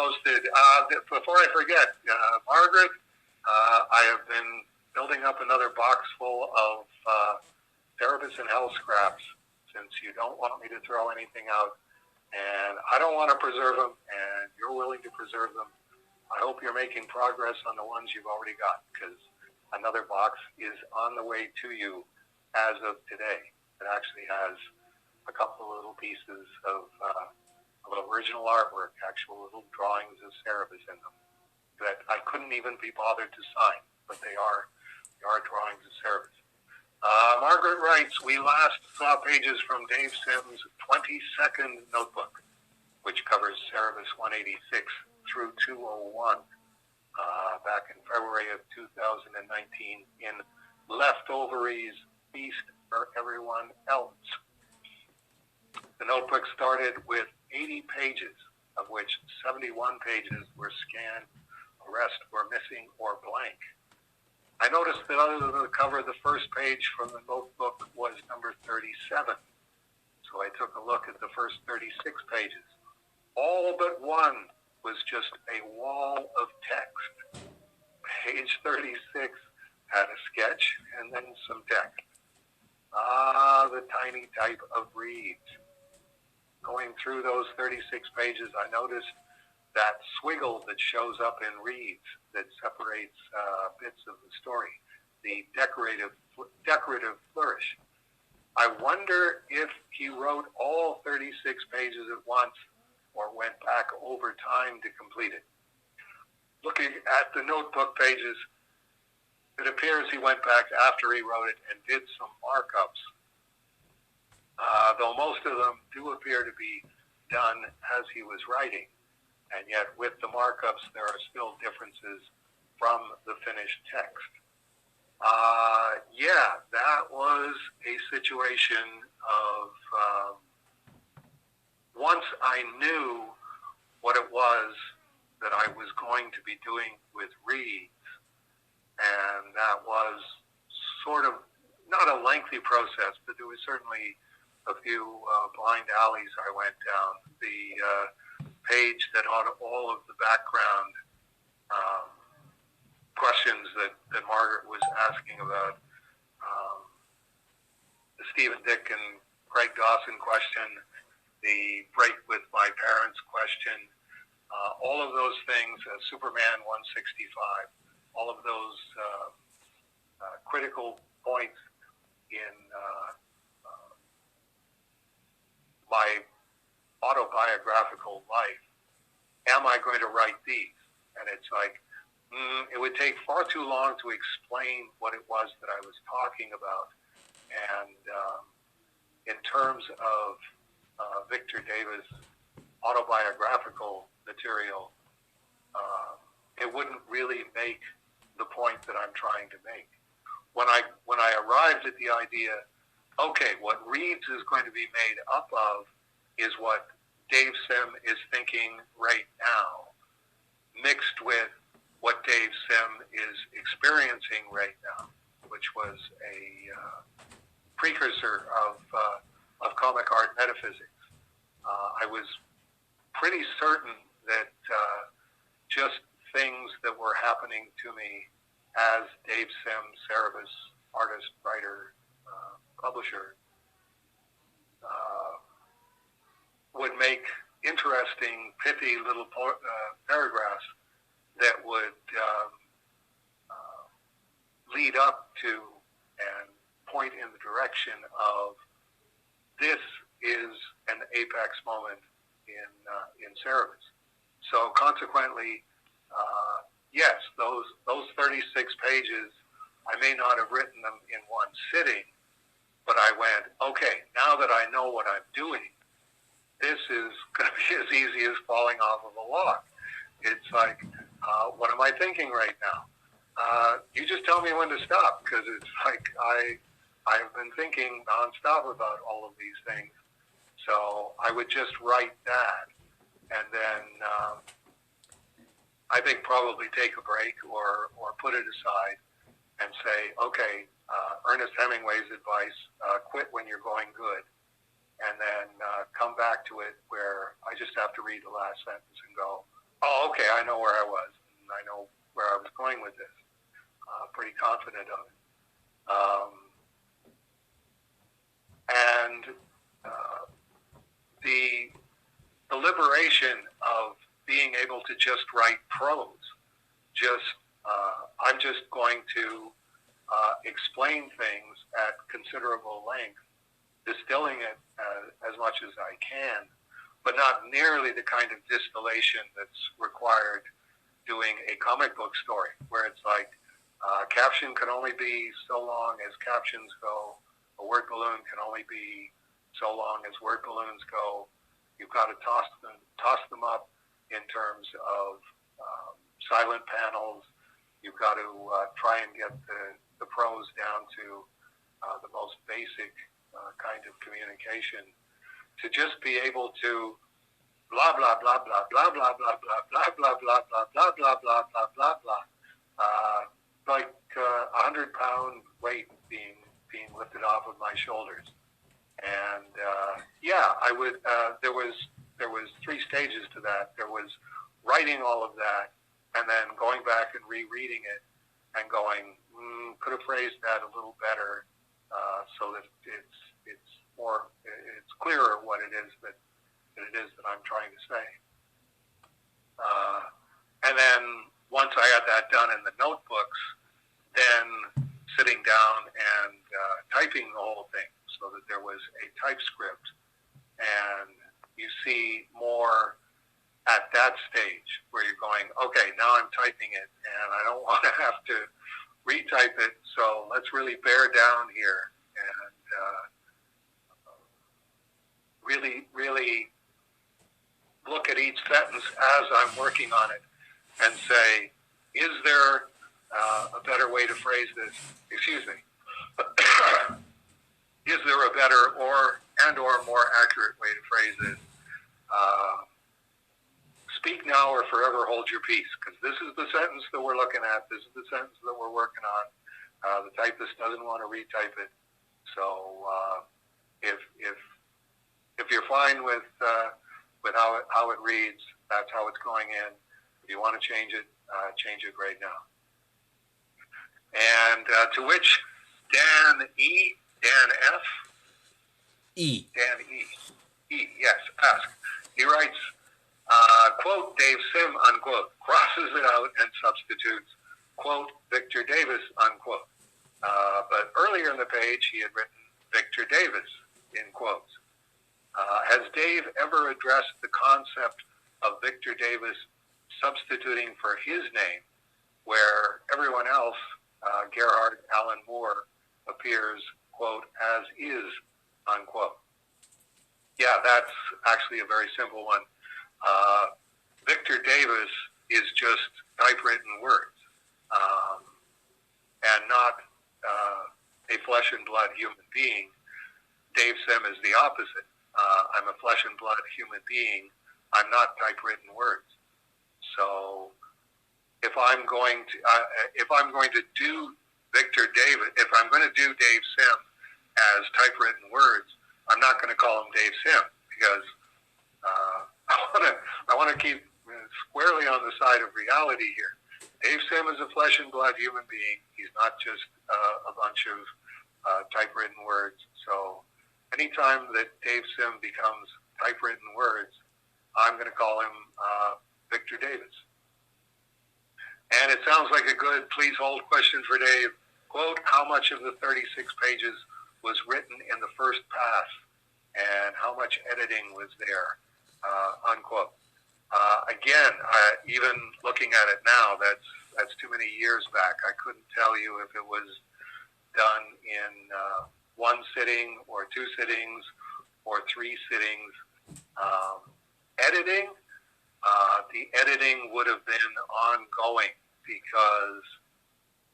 posted. Before I forget, Margaret, I have been building up another box full of Cerebus and Hell scraps, since you don't want me to throw anything out. And I don't want to preserve them, and you're willing to preserve them. I hope you're making progress on the ones you've already got, because another box is on the way to you as of today. It actually has a couple of little pieces of original artwork, actual little drawings of Cerebus in them that I couldn't even be bothered to sign, but they are drawings of Cerebus. Margaret writes, we last saw pages from Dave Sims' 22nd notebook, which covers Cerebus 186 through 201, back in February of 2019 in Leftoveries Feast for Everyone Else. The notebook started with 80 pages, of which 71 pages were scanned, the rest were missing or blank. I noticed that other than the cover, the first page from the notebook was number 37. So I took a look at the first 36 pages. All but one was just a wall of text. Page 36 had a sketch and then some text. The tiny type of reads. Going through those 36 pages, I noticed that swiggle that shows up in reads that separates bits of the story, the decorative flourish. I wonder if he wrote all 36 pages at once or went back over time to complete it. Looking at the notebook pages, it appears he went back after he wrote it and did some markups, though most of them do appear to be done as he was writing. And yet with the markups, there are still differences from the finished text. Yeah, that was a situation of, once I knew what it was that I was going to be doing with reads, and that was sort of not a lengthy process, but there was certainly a few blind alleys I went down. The page that had all of the background questions that Margaret was asking about, the Stephen Dick and Craig Dawson question, the break with my parents question, all of those things, Superman 165, all of those critical points in my autobiographical life. Am I going to write these? And it's like, it would take far too long to explain what it was that I was talking about. And in terms of Victor Davis' autobiographical material, it wouldn't really make the point that I'm trying to make. When I arrived at the idea, okay, what Reeves is going to be made up of is what Dave Sim is thinking right now, mixed with what Dave Sim is experiencing right now, which was a precursor of comic art metaphysics. I was pretty certain that just things that were happening to me as Dave Sim, Cerebus, artist, writer, publisher, would make interesting, pithy little paragraphs that would lead up to and point in the direction of this is an apex moment in Cerebus. So consequently, yes, those 36 pages, I may not have written them in one sitting, but I went, okay, now that I know what I'm doing, this is going to be as easy as falling off of a log. It's like, what am I thinking right now? You just tell me when to stop, because it's like I have been thinking nonstop about all of these things. So I would just write that, and then I think probably take a break or put it aside and say, okay, Ernest Hemingway's advice, quit when you're going good, and then come back to it where I just have to read the last sentence and go, oh, I know where I was, and I know where I was going with this. Pretty confident of it. And the liberation of being able to just write prose, I'm just going to explain things at considerable length, distilling it as much as I can, but not nearly the kind of distillation that's required doing a comic book story, where it's like caption can only be so long as captions go, a word balloon can only be so long as word balloons go. You've got to toss them up in terms of silent panels. You've got to try and get the prose down to the most basic kind of communication, to just be able to blah blah blah blah blah blah blah blah blah blah blah blah blah blah blah blah blah blah, like 100-pound weight being lifted off of my shoulders. And I would. There was 3 stages to that. There was writing all of that, and then going back and rereading it, and going, could have phrased that a little better, so that it's clearer what it is that I'm trying to say. And then once I had that done in the notebooks, then sitting down and typing the whole thing, so that there was a typescript, and you see more at that stage where you're going, okay, now I'm typing it, and I don't want to have to retype it, so let's really bear down here and really look at each sentence as I'm working on it and say, is there a better way to phrase this? Excuse me. Is there a better or more accurate way to phrase this? Speak now or forever hold your peace, because this is the sentence that we're looking at. This is the sentence that we're working on. The typist doesn't want to retype it. So if you're fine with how it reads, that's how it's going in. If you want to change it right now. And to which Dan F. E. Dan E. Yes, ask. He writes, quote, Dave Sim, unquote, crosses it out and substitutes, quote, Victor Davis, unquote. But earlier in the page, he had written Victor Davis, in quotes. Has Dave ever addressed the concept of Victor Davis substituting for his name, where everyone else, Gerhard Alan Moore, appears, quote, as is, unquote? Yeah, that's actually a very simple one. Victor Davis is just typewritten words, and not a flesh and blood human being. Dave Sim is the opposite. I'm a flesh and blood human being. I'm not typewritten words. So if I'm going to do Victor Davis, if I'm going to do Dave Sim as typewritten words, I'm not going to call him Dave Sim, because I want to keep squarely on the side of reality here. Dave Sim is a flesh and blood human being. He's not just a bunch of typewritten words. So anytime that Dave Sim becomes typewritten words, I'm going to call him Victor Davis. And it sounds like a good please hold question for Dave. Quote, how much of the 36 pages was written in the first pass, and how much editing was there? Unquote. Again, even looking at it now, that's too many years back. I couldn't tell you if it was done in one sitting or 2 sittings or 3 sittings. Editing, the editing would have been ongoing, because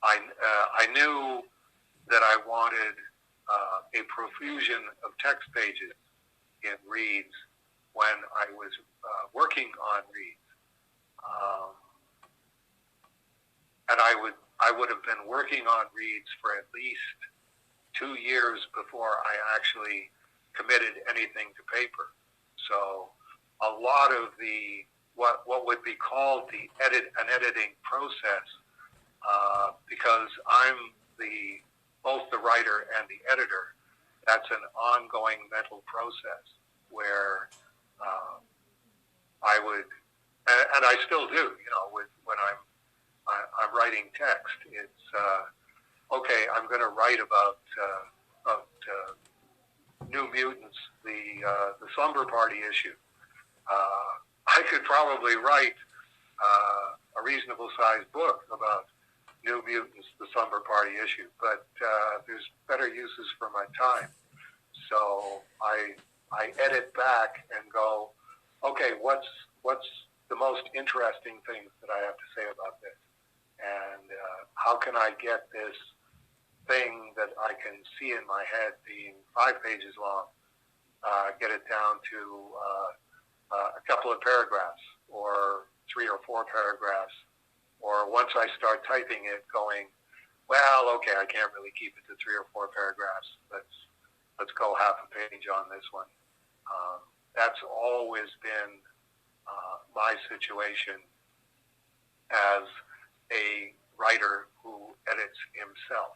I knew that I wanted a profusion of text pages in reads when I was working on reads, and I would have been working on reads for at least 2 years before I actually committed anything to paper. So a lot of the what would be called an editing process, because I'm both the writer and the editor. That's an ongoing mental process where I would, and I still do, when I'm writing text. It's okay. I'm going to write about New Mutants, the Slumber Party issue. I could probably write a reasonable sized book about New Mutants, the Slumber Party issue, but there's better uses for my time. So I edit back and go, okay, what's the most interesting things that I have to say about this? And how can I get this thing that I can see in my head being 5 pages long, get it down to a couple of paragraphs or 3 or 4 paragraphs, or once I start typing it going, well, okay, I can't really keep it to 3 or 4 paragraphs. Let's go half a page on this one. That's always been my situation as a writer who edits himself.